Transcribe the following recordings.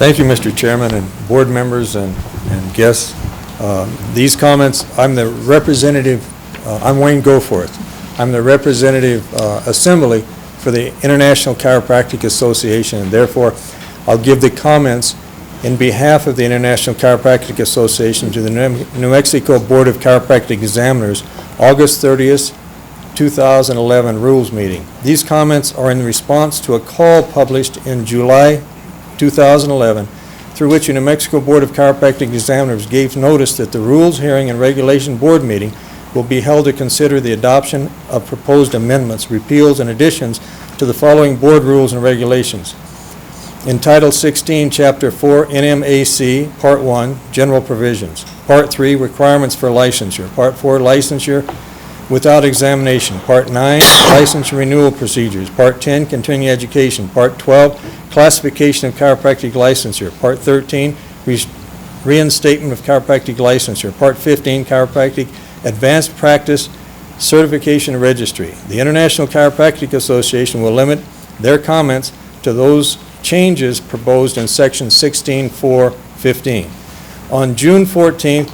Thank you, Mr. Chairman, and board members and guests. These comments, I'm the representative, I'm Wayne Goforth. I'm the representative assembly for the International Chiropractic Association, and therefore I'll give the comments in behalf of the International Chiropractic Association to the New Mexico Board of Chiropractic Examiners, August 30th, 2011 rules meeting. These comments are in response to a call published in July 2011 through which the New Mexico Board of Chiropractic Examiners gave notice that the Rules Hearing and Regulation Board meeting will be held to consider the adoption of proposed amendments, repeals, and additions to the following board rules and regulations. In Title 16, Chapter 4, NMAC, Part 1, General Provisions. Part 3, Requirements for Licensure. Part 4, Licensure without examination. Part 9, Licensure Renewal Procedures. Part 10, Continuing Education. Part 12, Classification of Chiropractic Licensure. Part 13, Reinstatement of Chiropractic Licensure. Part 15, Chiropractic Advanced Practice Certification Registry. The International Chiropractic Association will limit their comments to those changes proposed in Section 16.4.15. On June 14,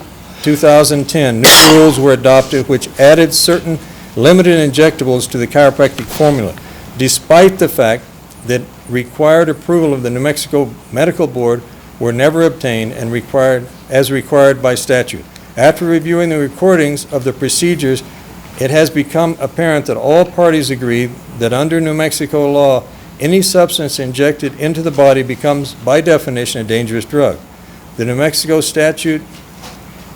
2010, new rules were adopted which added certain limited injectables to the chiropractic formula, despite the fact that required approval of the New Mexico Medical Board were never obtained and as required by statute. After reviewing the recordings of the procedures, it has become apparent that all parties agree that under New Mexico law, any substance injected into the body becomes, by definition, a dangerous drug. The New Mexico statute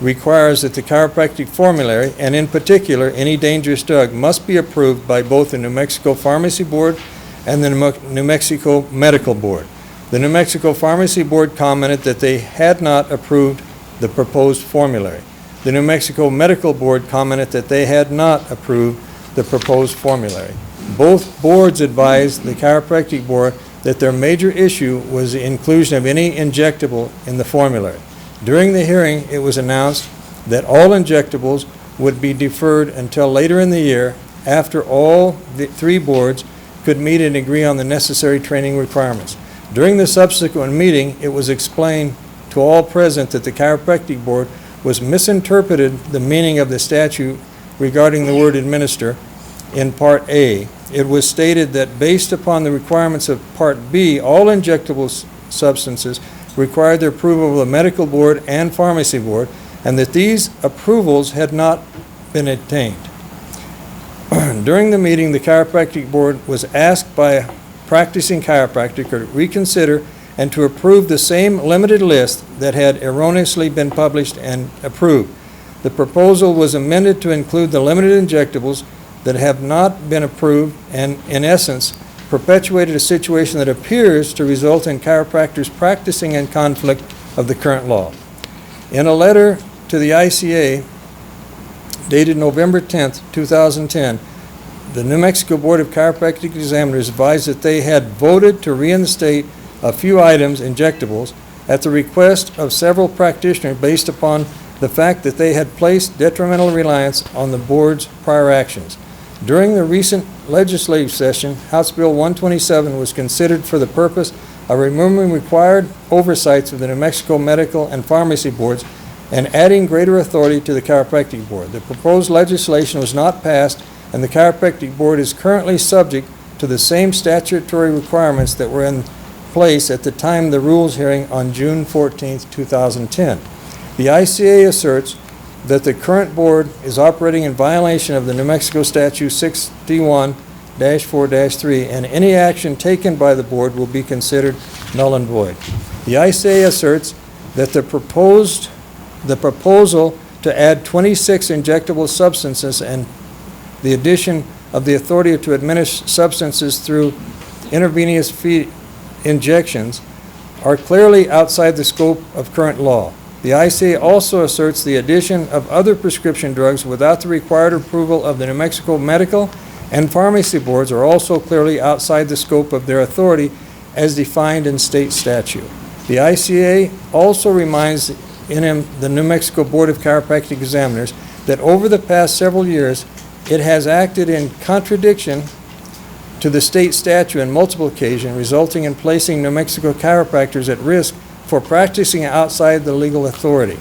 requires that the chiropractic formulary, and in particular any dangerous drug, must be approved by both the New Mexico Pharmacy Board and the New Mexico Medical Board. The New Mexico Pharmacy Board commented that they had not approved the proposed formulary. The New Mexico Medical Board commented that they had not approved the proposed formulary. Both boards advised the Chiropractic Board that their major issue was the inclusion of any injectable in the formulary. During the hearing, it was announced that all injectables would be deferred until later in the year after all the three boards could meet and agree on the necessary training requirements. During the subsequent meeting, it was explained to all present that the Chiropractic Board was misinterpreted the meaning of the statute regarding the word administer in Part A. It was stated that based upon the requirements of Part B, all injectable substances required the approval of the Medical Board and Pharmacy Board, and that these approvals had not been obtained. During the meeting, the Chiropractic Board was asked by a practicing chiropractor to reconsider and to approve the same limited list that had erroneously been published and approved. The proposal was amended to include the limited injectables that have not been approved and, in essence, perpetuated a situation that appears to result in chiropractors practicing in conflict of the current law. In a letter to the ICA dated November 10, 2010, the New Mexico Board of Chiropractic Examiners advised that they had voted to reinstate a few items, injectables, at the request of several practitioners based upon the fact that they had placed detrimental reliance on the board's prior actions. During the recent legislative session, House Bill 127 was considered for the purpose of removing required oversights of the New Mexico Medical and Pharmacy Boards and adding greater authority to the Chiropractic Board. The proposed legislation was not passed, and the Chiropractic Board is currently subject to the same statutory requirements that were in place at the time of the rules hearing on June 14, 2010. The ICA asserts that the current board is operating in violation of the New Mexico Statute 61-4-3, and any action taken by the board will be considered null and void. The ICA asserts that the proposal to add 26 injectable substances and the addition of the authority to administer substances through intravenous injections are clearly outside the scope of current law. The ICA also asserts the addition of other prescription drugs without the required approval of the New Mexico Medical and Pharmacy Boards are also clearly outside the scope of their authority as defined in state statute. The ICA also reminds the New Mexico Board of Chiropractic Examiners that over the past several years, it has acted in contradiction to the state statute on multiple occasions, resulting in placing New Mexico chiropractors at risk for practicing outside the legal authority.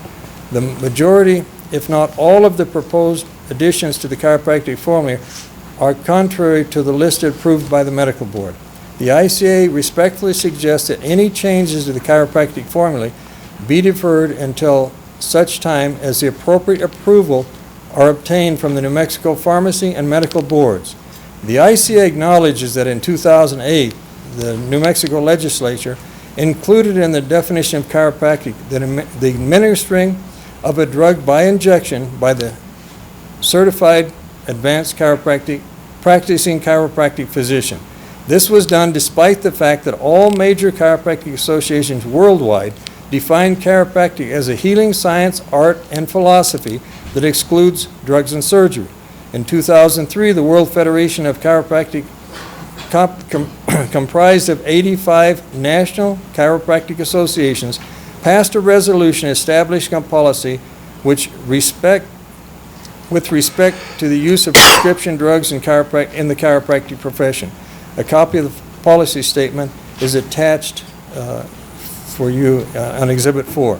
The majority, if not all, of the proposed additions to the chiropractic formula are contrary to the list approved by the medical board. The ICA respectfully suggests that any changes to the chiropractic formula be deferred until such time as the appropriate approval are obtained from the New Mexico Pharmacy and medical boards. The ICA acknowledges that in 2008, the New Mexico legislature included in the definition of chiropractic the administering of a drug by injection by the certified advanced practicing chiropractic physician. This was done despite the fact that all major chiropractic associations worldwide define chiropractic as a healing science, art, and philosophy that excludes drugs and surgery. In 2003, the World Federation of Chiropractic, comprised of 85 national chiropractic associations, passed a resolution establishing a policy with respect to the use of prescription drugs in the chiropractic profession. A copy of the policy statement is attached for you on Exhibit 4.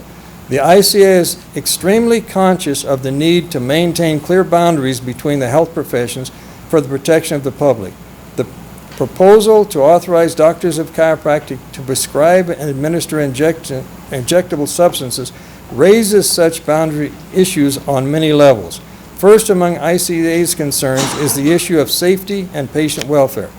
The ICA is extremely conscious of the need to maintain clear boundaries between the health professions for the protection of the public. The proposal to authorize doctors of chiropractic to prescribe and administer injectable substances raises such boundary issues on many levels. First among ICA's concerns is the issue of safety and patient welfare.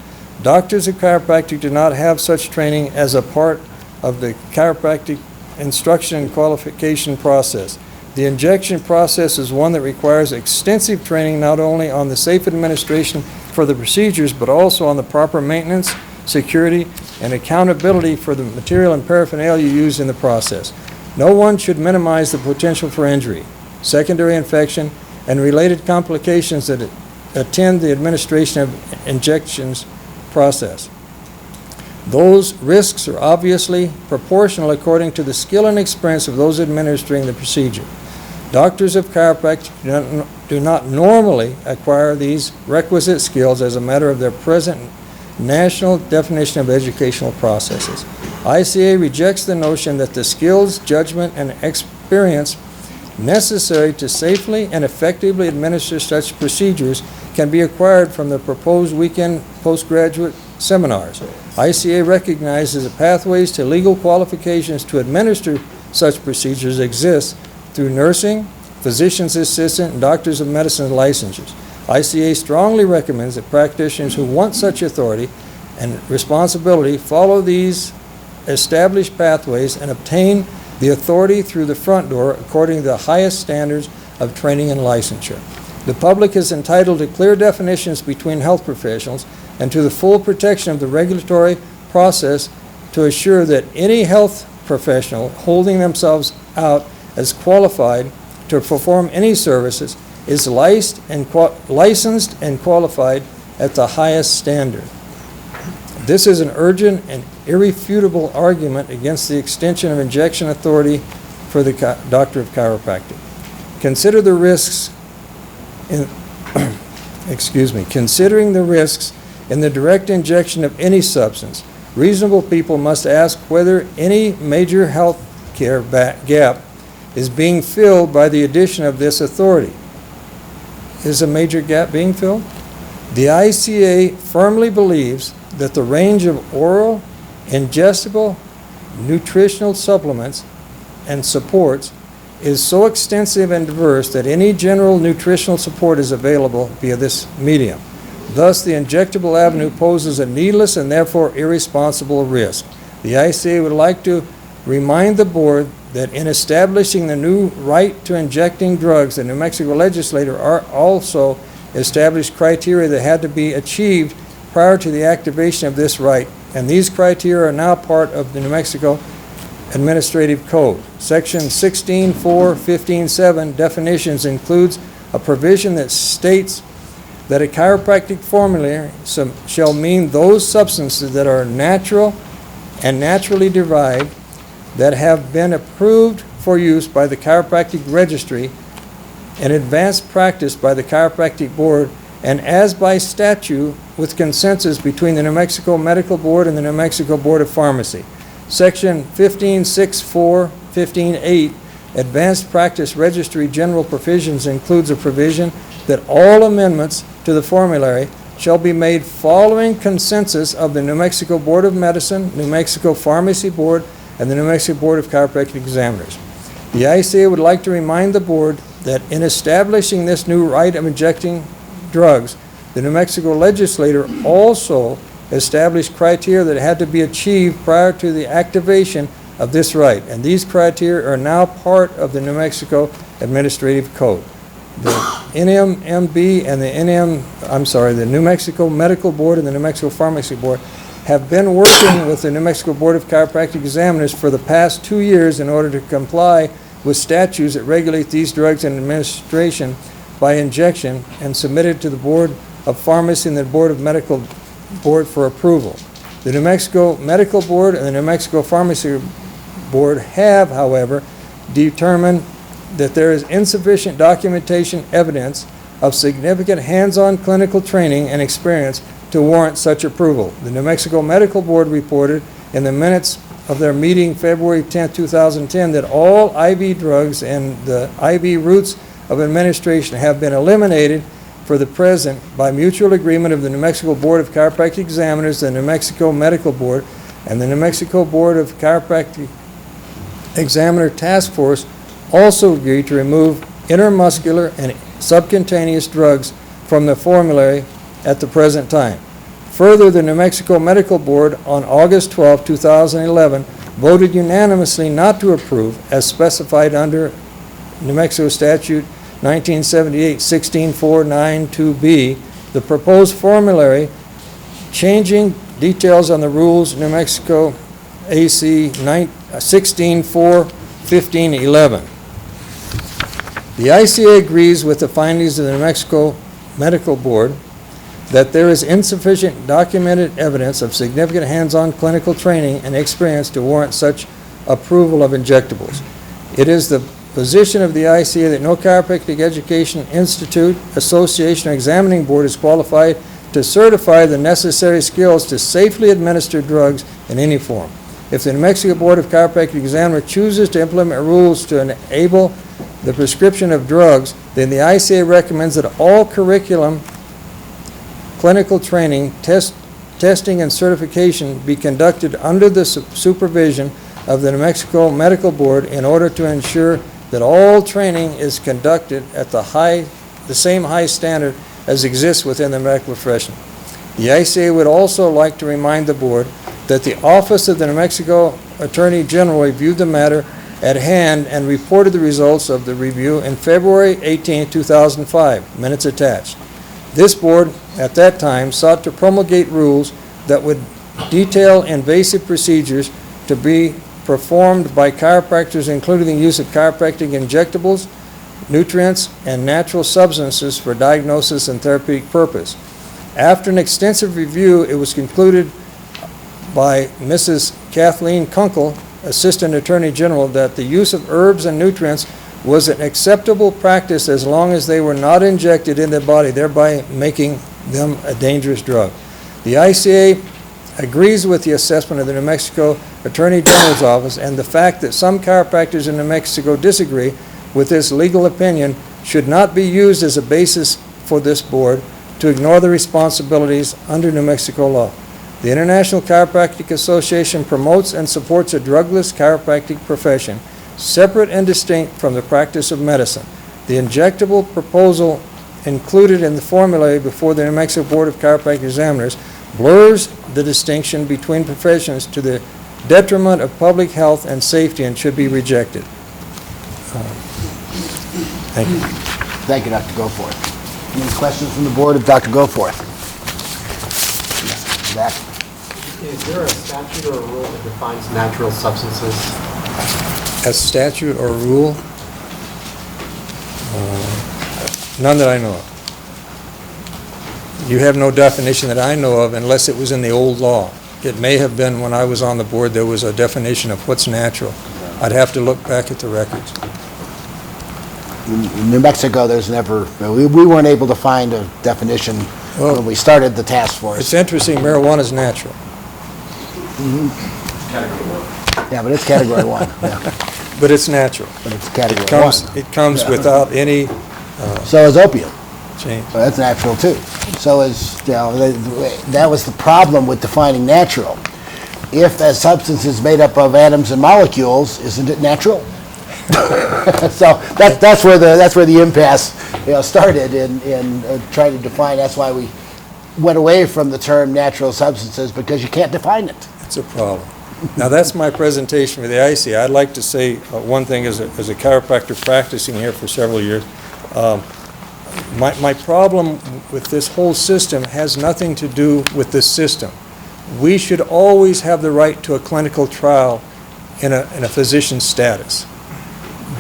Doctors of chiropractic do not have such training as a part of the chiropractic instruction and qualification process. The injection process is one that requires extensive training not only on the safe administration for the procedures, but also on the proper maintenance, security, and accountability for the material and paraphernalia used in the process. No one should minimize the potential for injury, secondary infection, and related complications that attend the administration of injections process. Those risks are obviously proportional according to the skill and experience of those administering the procedure. Doctors of chiropractic do not normally acquire these requisite skills as a matter of their present national definition of educational processes. ICA rejects the notion that the skills, judgment, and experience necessary to safely and effectively administer such procedures can be acquired from the proposed weekend postgraduate seminars. ICA recognizes that pathways to legal qualifications to administer such procedures exist through nursing, physician's assistant, and doctors of medicine licensures. ICA strongly recommends that practitioners who want such authority and responsibility follow these established pathways and obtain the authority through the front door according to the highest standards of training and licensure. The public is entitled to clear definitions between health professionals and to the full protection of the regulatory process to assure that any health professional holding themselves out as qualified to perform any services is licensed and qualified at the highest standard. This is an urgent and irrefutable argument against the extension of injection authority for the doctor of chiropractic. Consider the risks considering the risks in the direct injection of any substance, reasonable people must ask whether any major health care gap is being filled by the addition of this authority. Is a major gap being filled? The ICA firmly believes that the range of oral, ingestible, nutritional supplements and supports is so extensive and diverse that any general nutritional support is available via this medium. Thus, the injectable avenue poses a needless and therefore irresponsible risk. The ICA would like to remind the board that in establishing the new right to injecting drugs, the New Mexico legislature also established criteria that had to be achieved prior to the activation of this right, and these criteria are now part of the New Mexico Administrative Code. Section 16.4.15.7 definitions includes a provision that states that a chiropractic formula shall mean those substances that are natural and naturally derived that have been approved for use by the chiropractic registry and advanced practice by the chiropractic board and as by statute with consensus between the New Mexico Medical Board and the New Mexico Board of Pharmacy. Section 15.6.4, 15.8, Advanced Practice Registry General Provisions includes a provision that all amendments to the formulary shall be made following consensus of the New Mexico Board of Medicine, New Mexico Pharmacy Board, and the New Mexico Board of Chiropractic Examiners. The ICA would like to remind the board that in establishing this new right of injecting drugs, the New Mexico legislature also established criteria that had to be achieved prior to the activation of this right, and these criteria are now part of the New Mexico Administrative Code. The NMB and the New Mexico Medical Board and the New Mexico Pharmacy Board have been working with the New Mexico Board of Chiropractic Examiners for the past 2 years in order to comply with statutes that regulate these drugs and administration by injection and submitted to the Board of Pharmacy and the Board of Medical Board for approval. The New Mexico Medical Board and the New Mexico Pharmacy Board have, however, determined that there is insufficient documentation evidence of significant hands-on clinical training and experience to warrant such approval. The New Mexico Medical Board reported in the minutes of their meeting February 10, 2010 that all IV drugs and the IV routes of administration have been eliminated for the present by mutual agreement of the New Mexico Board of Chiropractic Examiners, the New Mexico Medical Board, and the New Mexico Board of Chiropractic Examiner Task Force also agreed to remove intermuscular and subcutaneous drugs from the formulary at the present time. Further, the New Mexico Medical Board on August 12, 2011 voted unanimously not to approve, as specified under New Mexico Statute 1978-16492B, the proposed formulary, changing details on the rules New Mexico AC 16.4.15.11. The ICA agrees with the findings of the New Mexico Medical Board that there is insufficient documented evidence of significant hands-on clinical training and experience to warrant such approval of injectables. It is the position of the ICA that no chiropractic education institute, association, or examining board is qualified to certify the necessary skills to safely administer drugs in any form. If the New Mexico Board of Chiropractic Examiners chooses to implement rules to enable the prescription of drugs, then the ICA recommends that all curriculum, clinical training, testing, and certification be conducted under the supervision of the New Mexico Medical Board in order to ensure that all training is conducted at the same high standard as exists within the medical profession. The ICA would also like to remind the board that the Office of the New Mexico Attorney General reviewed the matter at hand and reported the results of the review in February 18, 2005, minutes attached. This board, at that time, sought to promulgate rules that would detail invasive procedures to be performed by chiropractors, including the use of chiropractic injectables, nutrients, and natural substances for diagnosis and therapeutic purpose. After an extensive review, it was concluded by Mrs. Kathleen Kunkel, Assistant Attorney General, that the use of herbs and nutrients was an acceptable practice as long as they were not injected in the body, thereby making them a dangerous drug. The ICA agrees with the assessment of the New Mexico Attorney General's Office, and the fact that some chiropractors in New Mexico disagree with this legal opinion should not be used as a basis for this board to ignore the responsibilities under New Mexico law. The International Chiropractic Association promotes and supports a drugless chiropractic profession, separate and distinct from the practice of medicine. The injectable proposal included in the formulary before the New Mexico Board of Chiropractic Examiners blurs the distinction between professions to the detriment of public health and safety and should be rejected. Thank you. Thank you, Dr. Goforth. Any questions from the board of Dr. Goforth? Zach? Is there a statute or a rule that defines natural substances? A statute or rule? None that I know of. You have no definition that I know of unless it was in the old law. It may have been when I was on the board there was a definition of what's natural. I'd have to look back at the records. In New Mexico, there's never, we weren't able to find a definition when we started the task force. It's interesting, marijuana is natural. Mm-hmm. Yeah, but it's category 1, yeah, but it's natural. but it's category 1. It comes Yeah. without any So is opium. change. Well, that's natural too. So is, you know, that was the problem with defining natural. If a substance is made up of atoms and molecules, isn't it natural? So that's where the impasse, started in trying to define. That's why we went away from the term natural substances, because you can't define it. It's a problem. Now, that's my presentation for the IC. I'd like to say one thing as a chiropractor practicing here for several years. My problem with this whole system has nothing to do with the system. We should always have the right to a clinical trial in a physician's status.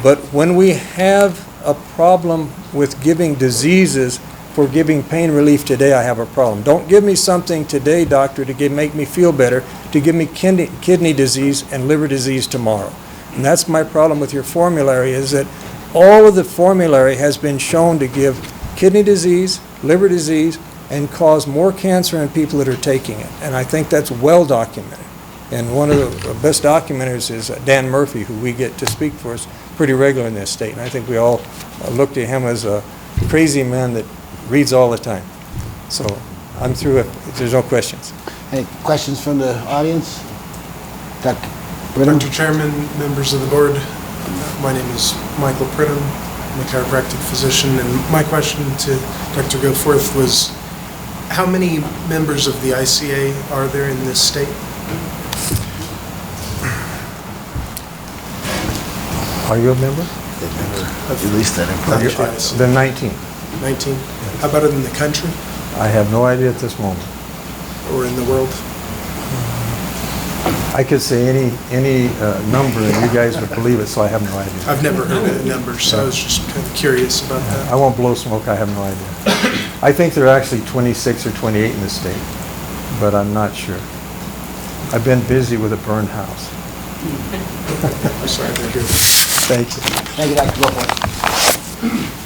But when we have a problem with giving diseases for giving pain relief today, I have a problem. Don't give me something today, doctor, to make me feel better, to give me kidney disease and liver disease tomorrow. And that's my problem with your formulary, is that all of the formulary has been shown to give kidney disease, liver disease, and cause more cancer in people that are taking it. And I think that's well documented. And one of the best documenters is Dan Murphy, who we get to speak for us pretty regularly in this state. And I think we all look to him as a crazy man that reads all the time. So I'm through if there's no questions. Any questions from the audience? Dr. Britton? Dr. Chairman, members of the board, my name is Michael Pridham. I'm a chiropractic physician, and my question to Dr. Goforth was, how many members of the ICA are there in this state? Are you a member? They've never released that information. The 19. 19? How about in the country I have no idea at this moment. or in the world? I could say any number and you guys would believe it, so I have no idea. I've never heard a number, so I was just kind of curious about that. I won't blow smoke, I have no idea. I think there are actually 26 or 28 in the state, but I'm not sure. I've been busy with a burned house. I'm sorry to hear that. Thank you. Thank you, Dr. Goforth.